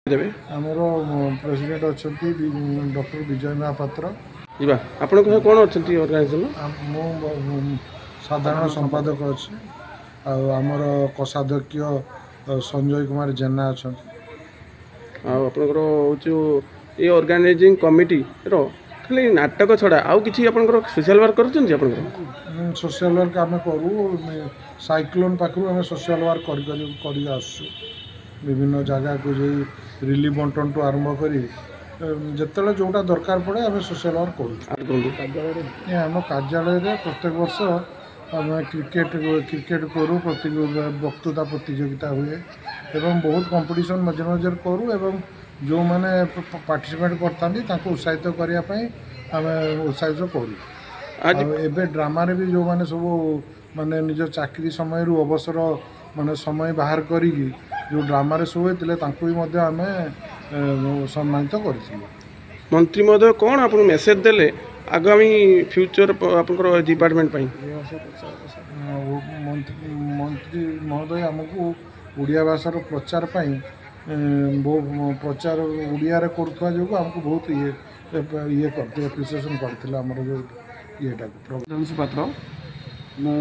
देबे आमर प्रेसिडेंट अच्छा डॉक्टर विजय महापात्र जीवा आपण कौन अच्छा ऑर्गेनाइजेशन मु साधारण संपादक अच्छे आमर कोषाध्यक्ष संजय कुमार जेना अच्छा आपणकर हूँ ये ऑर्गेनाइजिंग कमिटी रो खाली नाटक छड़ा आउ किसी आपणकर सोशल वर्क करछन आपणकर सोशल वर्क आम करूँ साइक्लोन पाखु आम सोशल वर्क कर आसु विभिन्न जगह को जो रिलीफ बंटन टू आरंभ कर जिते जोटा दरकार पड़े आम सोशल वर्क करूँ आम कार्यालय प्रत्येक वर्ष आम क्रिकेट करूँ वक्तृता प्रतियोगिता हुए एवं बहुत कंपटीशन मझे मझे करूँ एवं जो मैंने पार्टिसिपेट करता उत्साहित करने आम उत्साहित करूँ एवं ड्रामा भी जो मैंने सब माने निज चाकरी समय अवसर माने समय बाहर करी जो ड्रामा सब होते आम सम्मानित कर मंत्री महोदय कौन आप मेसेज देले आगामी फ्यूचर आपंकर डिपार्टमेंट मंत्री महोदय आमको उड़िया भाषार प्रचार प्रचार उड़िया करुवा जो आमको बहुत ये करते एप्रिसिएसन करते आमर जो येटा पात्र मु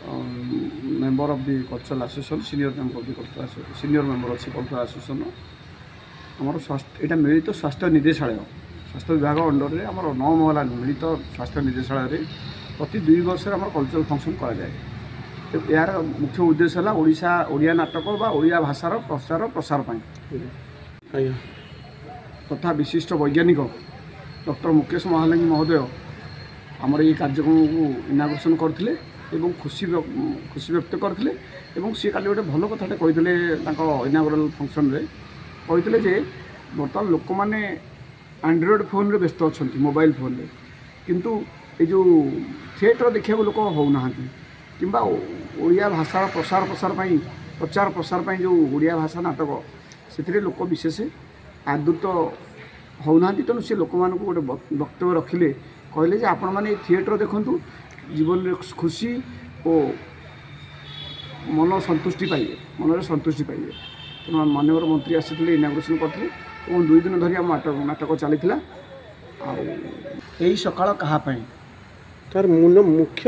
member of the cultural association senior member अच्छी कल्चरल एसोसिएशन आमर स्वास्थ्य यहाँ मिलित स्वास्थ्य निर्देशालय स्वास्थ्य विभाग अंडर में आम 9 महला मिलित स्वास्थ्य निर्देशालय प्रति 2 वर्ष आम कल्चरल फंक्शन कराए यार मुख्य उद्देश्य है ओडिया नाटक बा ओडिया भाषार प्रचार प्रसार तथा विशिष्ट वैज्ञानिक डॉक्टर मुकेश महालिंग महोदय आमर ये कार्यक्रम को इनागुरेसन करते खुशी व्यक्त करते सी काली गोटे भल कथाटे कही इनागुराल फंक्शन रे कहते जे बर्तमान लोक मैंने एंड्रॉइड फोन रे व्यस्त अच्छा मोबाइल फोन रे किंतु ये जो थिएटर देखा लोक होना कि ओडिया भाषा प्रसार प्रसार जो ओडिया भाषा नाटक से लोक विशेष आदृत होना तेणु से लोक मान गोटे वक्तव्य रखिले कहले जे आपण मैंने थिएटर देखु जीवन में खुशी और मन संतुष्टि पाइबे मन संतुष्टि पाइबे तेणु माननीय मंत्री आसी इनागुरेसन करते और 2 दिन धरी आम नाटक चली यही सकाल कहापाई तार मुख्य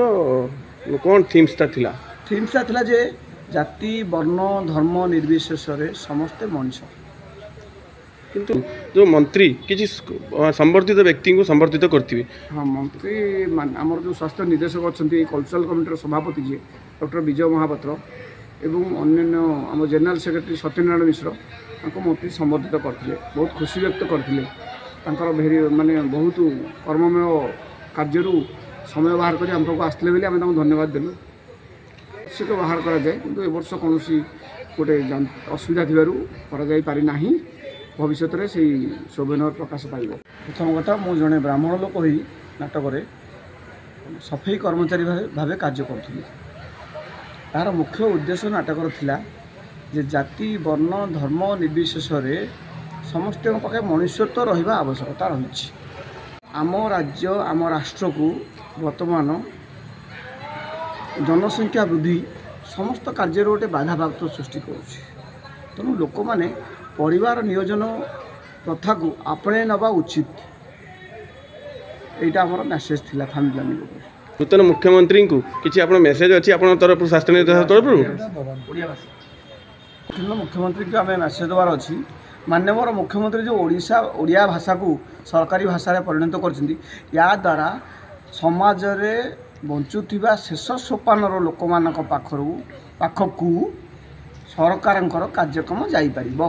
कौन थीम्सटा थिला थीम्सटा जे जाति वर्ण धर्म निर्विशेष समस्ते मनुष्य किंतु जो मंत्री किसी संवर्धित व्यक्ति को संवर्धित करते हाँ मंत्री आमर जो स्वास्थ्य निर्देशक अच्छा कल्चरल कमिटर सभापति जी डॉक्टर विजय महापात्र एवं अन्य आम जनरल सेक्रेटरी सत्यनारायण मिश्र मंत्री संवर्धित करते बहुत खुशी व्यक्त करते भेरी माने बहुत कर्ममय कार्य समय बाहर कर आमको आसते बोली आम धन्यवाद देलु से तो बाहर कराए कि वर्ष कौन गोटे असुविधा थी पारिना भविष्य में से सौभाग्य प्रकाश पाइब प्रथम कथा मु जड़े ब्राह्मण लोक ही नाटक सफाई कर्मचारी भाव कार्य करुँगी तार मुख्य उद्देश्य नाटकर थिला जे जाति वर्ण धर्म निर्विशेष समस्त पाखे मनुष्यत्व रहिबा आवश्यकता रही आम राज्य आम राष्ट्र को वर्तमान जनसंख्या वृद्धि समस्त कार्य गोटे बाधाप्राप्त सृष्टि करुँच तेणु लोक मैंने परिवार नियोजन प्रथा को आपणे नवा उचित यहाँ आम मेसेज थिला फैमिली प्लानिंग नूतन मुख्यमंत्री को किसी आप मेसेज अच्छी आप तरफ स्वास्थ्य निर्देशक तरफ मुख्यमंत्री को आम मेसेज देवार अच्छी माननीय मुख्यमंत्री जो ओडिया भाषा को सरकारी भाषा परिणत कर द्वारा समाज रे बंचुवा शेष सोपान लोक मान पाखक सरकार कार्यक्रम जापर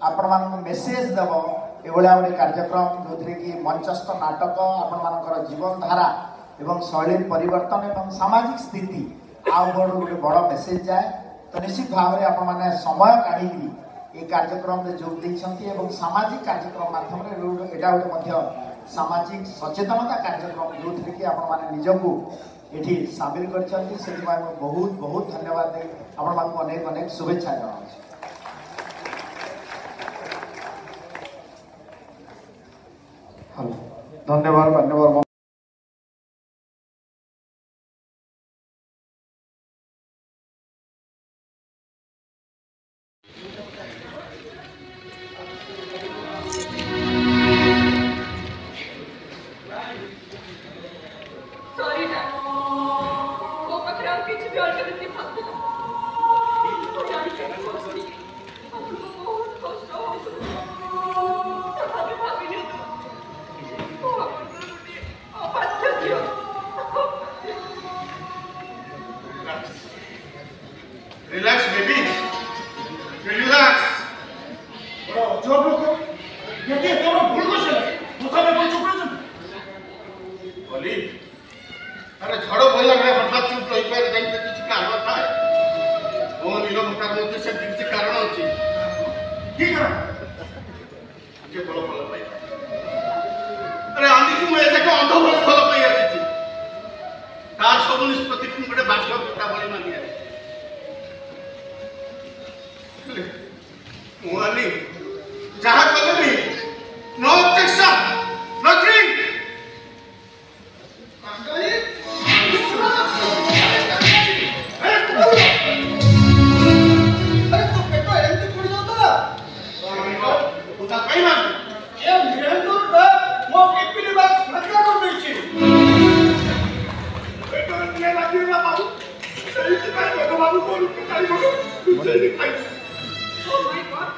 आपण मान मेसेज देव ये गोटे कार्यक्रम जो कि मंचस्थ नाटक आपण जीवन धारा एवं शैली परिवर्तन एवं सामाजिक स्थिति आउ गोटे बड़ मेसेज जाए तो निश्चित भाव में आपण मैंने समय काढ़ी ये कार्यक्रम में जोग देइछंती एवं सामाजिक कार्यक्रम माध्यम यहाँ गोटे सामाजिक सचेतनता कार्यक्रम जो थे कि आपण माने निजको एठी शामिल करछन्ती सेति पाई मैं बहुत बहुत धन्यवाद दे आपण मानको अनेक अनेक शुभेच्छा जणाउछु। हेलो धन्यवाद धन्यवाद। सॉरी ना वो पकड़ा पीछे भी और करने भागता वो जाने के सोचती हमको बहुत कष्ट हो तभी भाभी ने तो वो अपना दियो रिलैक्स बेबी रिलैक्स बड़ा अजब लोग ये तोरा भूल को से मुखा में कोई चुप नहीं बोली अरे झड़ो बोला मैं हठात चुप रही पर देख के किसी कारण था वो नीलो मुखा में से किसी कारण होची की कर के बोलो बोलो भाई अरे आंधी की मैं ऐसे को अंधो बोलो बोलो भाई आती तार सब निष्पत्ति को बड़े बात का बोली मानी है मुआली जहां कल भी नो ऑब्जेक्शन नथिंग अरे तो पेटो एंटी पड़ जाता उदा कहीं मान ये निरंतर का वो पिपिली बात हत्या कर देची पेटो ये लगी ना बाबू सही से पेटो बाबू बोल के काई बोलो सही खाई ओ माय गॉड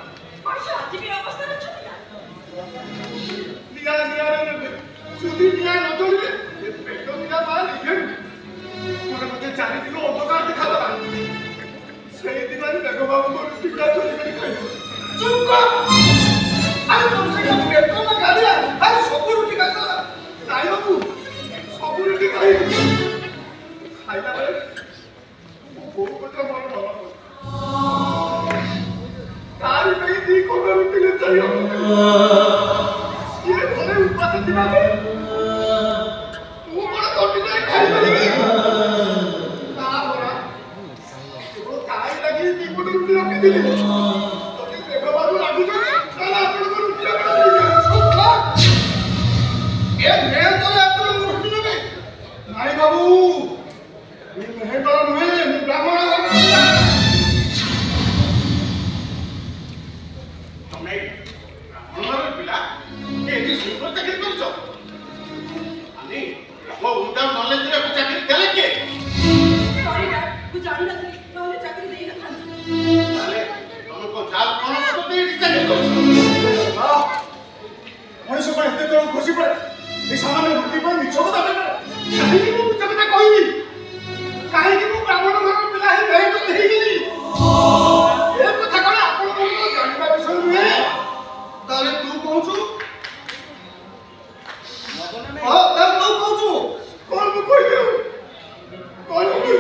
वर्षा आज की अवस्था अच्छा निया निया रे सुधी निया न तो रे पेटो निया बाल ये मोरे मते 4 किलो उपकार दिखा दला सही दिवाली देखो बाबू को टिक्का चोरी कर खाई चुप कर अरे तुम से क्या पेटो में खा दिया अरे सब रोटी खा दला नहीं बाबू सब रोटी खाई खाइला रे वो को तो मन भला तारी नहीं दी को रोटी ले चाहिए ये भले उपास दिना में वो बड़ा रोटी नहीं खाई बनी ना बोला वो काई लगी दी को रोटी रख दी तो कि देखो बाबू लागू जो चला अपन को रोटी लगा दी चुप कर ये मैं तो अपन रोटी में नहीं बाबू ये मैं तो मैं ब्राह्मण तमे हमर पिला के जी सुपर चाकरी करछो अनि वो उदा नॉलेज रे चाकरी देले के सॉरी यार तू जानी ना नॉलेज चाकरी नहीं रखा ताले हमको जाल कोन तो दे चाकरी करछो मनुष्य पर इतने तो खुशी पड़े ये सामान्य वृत्ति पर मिछो बता दे कहीं की मुझे बता कोई नहीं कहीं की मुझे ब्राह्मण घर में मिला है नहीं तो नहीं गिरी ये कथा कौन आपण को तो जानबा विषय नुहे ताले तू कहूछु हां तब तू कहू कौन को कोई नहीं कौन को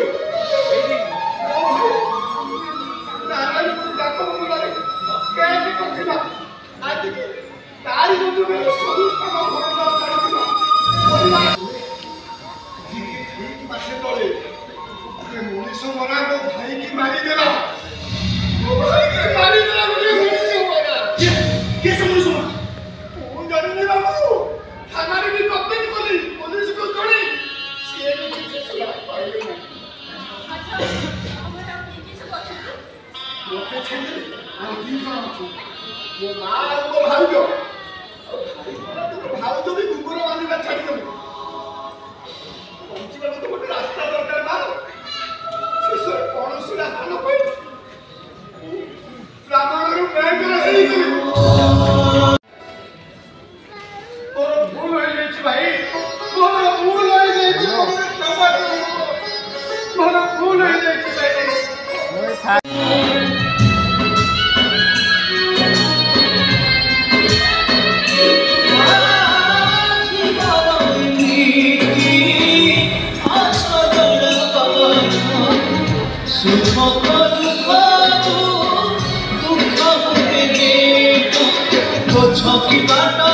नारायण को जातो बोला कैसे करथिला आज की तारी को में सब का घोड़ा चढ़िला बोला ठीक पाछे तोले ये मनुष्य मरा को भाई की मारी देला वो भाई की मारी देला बोले मनुष्य मरा के समझो कौन जाने नहीं बाबू थाना में भी कंप्लेंट करी पुलिस को जोड़ी सीए को पीछे से पाइले नहीं अच्छा हमारा ये सब अच्छा लोटे छेंदे और दिन का आछो ये मार को भाउजो भाउजो भी गुंगुर बांधिबा छाड़ी दो पहुंची बाबू तो गोटे रास्ता दरकार मार से कौन सी रास्ता न कोई ब्राह्मण रो मैं कर सही करी तोर भूल होई जाई भाई तोर भूल होई जाई क्षमा करो तोर भूल होई जाई भाई छकी बाटा